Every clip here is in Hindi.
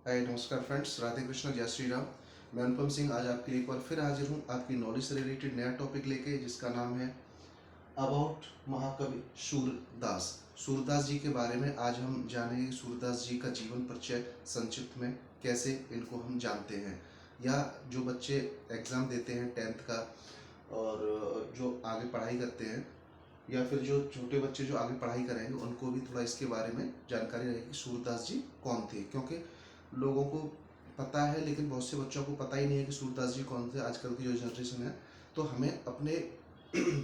हाय नमस्कार फ्रेंड्स, राधे कृष्ण, जय श्री राम। मैं अनुपम सिंह आज आपके लिए एक बार फिर हाजिर हूँ आपकी नॉलेज से रिलेटेड नया टॉपिक लेके, जिसका नाम है अबाउट महाकवि सूरदास। सूरदास जी के बारे में आज हम जानेंगे। सूरदास जी का जीवन परिचय संक्षिप्त में कैसे इनको हम जानते हैं, या जो बच्चे एग्ज़ाम देते हैं 10th का और जो आगे पढ़ाई करते हैं, या फिर जो छोटे बच्चे जो आगे पढ़ाई करेंगे, उनको भी थोड़ा इसके बारे में जानकारी रहेगी कि सूरदास जी कौन थे। क्योंकि लोगों को पता है, लेकिन बहुत से बच्चों को पता ही नहीं है कि सूरदास जी कौन थे। आजकल की जो जनरेशन है, तो हमें अपने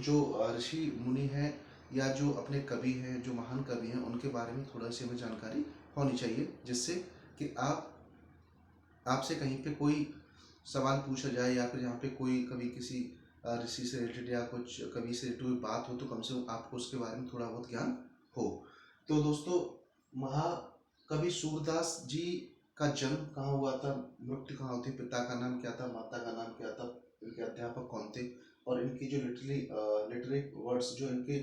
जो ऋषि मुनि हैं या जो अपने कवि हैं, जो महान कवि हैं, उनके बारे में थोड़ा सी हमें जानकारी होनी चाहिए, जिससे कि आपसे कहीं पे कोई सवाल पूछा जाए, या फिर यहाँ पे कोई कभी किसी ऋषि से रिलेटेड या कुछ कवि से रिलेटेड बात हो, तो कम से कम आपको उसके बारे में थोड़ा बहुत ज्ञान हो। तो दोस्तों, महाकवि सूरदास जी का जन्म कहाँ हुआ था, मृत्यु कहाँ हुई थी, पिता का नाम क्या था, माता का नाम क्या था, इनके अध्यापक कौन थे, और इनकी जो लिटरेरी वर्ड्स, जो इनके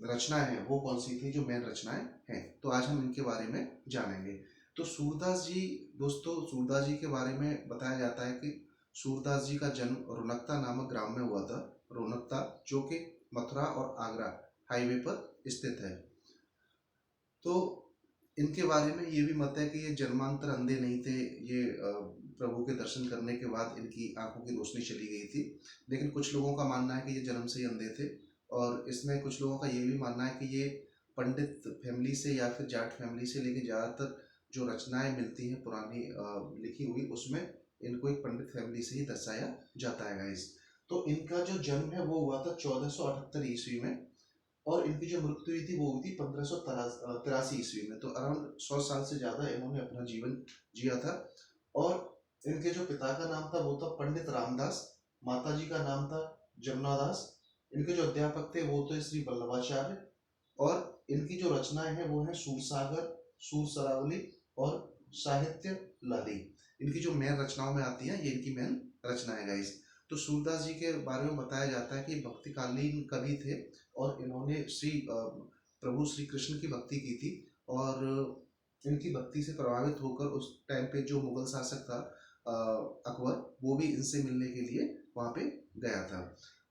रचनाएं हैं, वो कौन सी थी, जो मेन रचनाएं हैं, तो आज हम इनके बारे में जानेंगे। तो सूरदास जी, दोस्तों, सूरदास जी के बारे में बताया जाता है कि सूरदास जी का जन्म रोनकता नामक ग्राम में हुआ था। रोनकता, जो कि मथुरा और आगरा हाईवे पर स्थित है। तो इनके बारे में ये भी मत है कि ये जन्मांतर अंधे नहीं थे। ये प्रभु के दर्शन करने के बाद इनकी आंखों की रोशनी चली गई थी। लेकिन कुछ लोगों का मानना है कि ये जन्म से ही अंधे थे, और इसमें कुछ लोगों का ये भी मानना है कि ये पंडित फैमिली से या फिर जाट फैमिली से, लेकिन ज़्यादातर जो रचनाएं मिलती हैं पुरानी लिखी हुई, उसमें इनको एक पंडित फैमिली से ही दर्शाया जाता है गाइस। तो इनका जो जन्म है वो हुआ था 1478 ईस्वी में, और इनकी जो मृत्यु हुई थी वो हुई थी 1583 ईस्वी में। तो अराउंड 100 साल से ज़्यादा इन्होंने अपना जीवन जिया था। और इनके जो पिता का नाम था वो था पंडित रामदास, माता जी का नाम था जमुना दास। इनके जो अध्यापक थे वो थे श्री वल्लभाचार्य, और इनकी जो रचनाएं हैं वो है सूरसागर, सूर सरावली और साहित्य लाली। इनकी जो मेन रचनाओं में आती है, ये इनकी मेन रचना है गाइस। तो सूरदास जी के बारे में बताया जाता है कि भक्तिकालीन कवि थे, और इन्होंने प्रभु श्री कृष्ण की भक्ति की थी। और इनकी भक्ति से प्रभावित होकर उस टाइम पे जो मुगल शासक था अकबर, वो भी इनसे मिलने के लिए वहाँ पे गया था।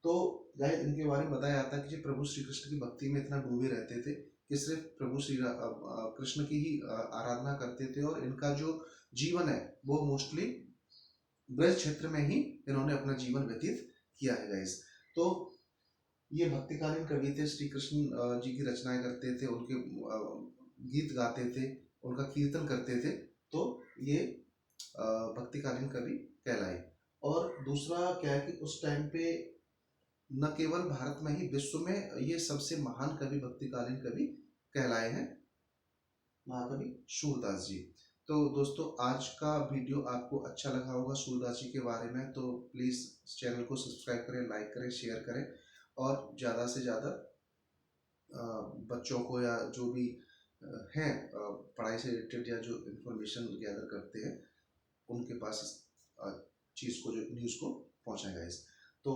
तो गाइस, इनके बारे में बताया जाता है कि प्रभु श्री कृष्ण की भक्ति में इतना डूबे रहते थे कि सिर्फ प्रभु कृष्ण की ही आराधना करते थे। और इनका जो जीवन है वो मोस्टली ब्रज क्षेत्र में ही इन्होंने अपना जीवन व्यतीत किया है गाइस। तो ये भक्तिकालीन कवि थे, श्री कृष्ण जी की रचनाएं करते थे, उनके गीत गाते थे, उनका कीर्तन करते थे। तो ये भक्तिकालीन कवि कहलाए। और दूसरा क्या है कि उस टाइम पे न केवल भारत में ही, विश्व में ये सबसे महान कवि, भक्तिकालीन कवि कहलाए हैं महाकवि सूरदास जी। तो दोस्तों, आज का वीडियो आपको अच्छा लगा होगा सूरदास जी के बारे में, तो प्लीज़ चैनल को सब्सक्राइब करें, लाइक करें, शेयर करें, और ज़्यादा से ज़्यादा बच्चों को, या जो भी हैं पढ़ाई से रिलेटेड या जो इन्फॉर्मेशन गैदर करते हैं, उनके पास इस चीज़ को, जो न्यूज़ को पहुँचाएं गाइस। तो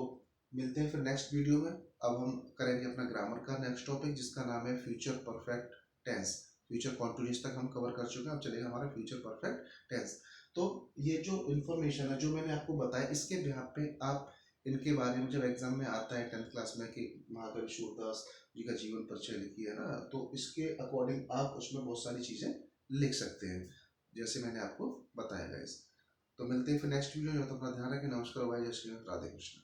मिलते हैं फिर नेक्स्ट वीडियो में। अब हम करेंगे अपना ग्रामर का नेक्स्ट टॉपिक, जिसका नाम है future perfect tense. Future continuous तक हम कवर कर चुके हैं, अब चलेगा हमारा फ्यूचर परफेक्ट टेंस। तो ये जो इन्फॉर्मेशन है, जो मैंने आपको बताया, इसके बिहाफ पे आप इनके बारे में, जब एग्जाम में आता है 10th क्लास में कि महाकवि सूरदास जी का जीवन परिचय लिखिए, है ना, तो इसके अकॉर्डिंग आप उसमें बहुत सारी चीज़ें लिख सकते हैं, जैसे मैंने आपको बताया गाइस। तो मिलते हैं फिर नेक्स्ट वीडियो में। तो अपना ध्यान रखें। नमस्कार, भाई, जय श्री राम, राधे कृष्ण।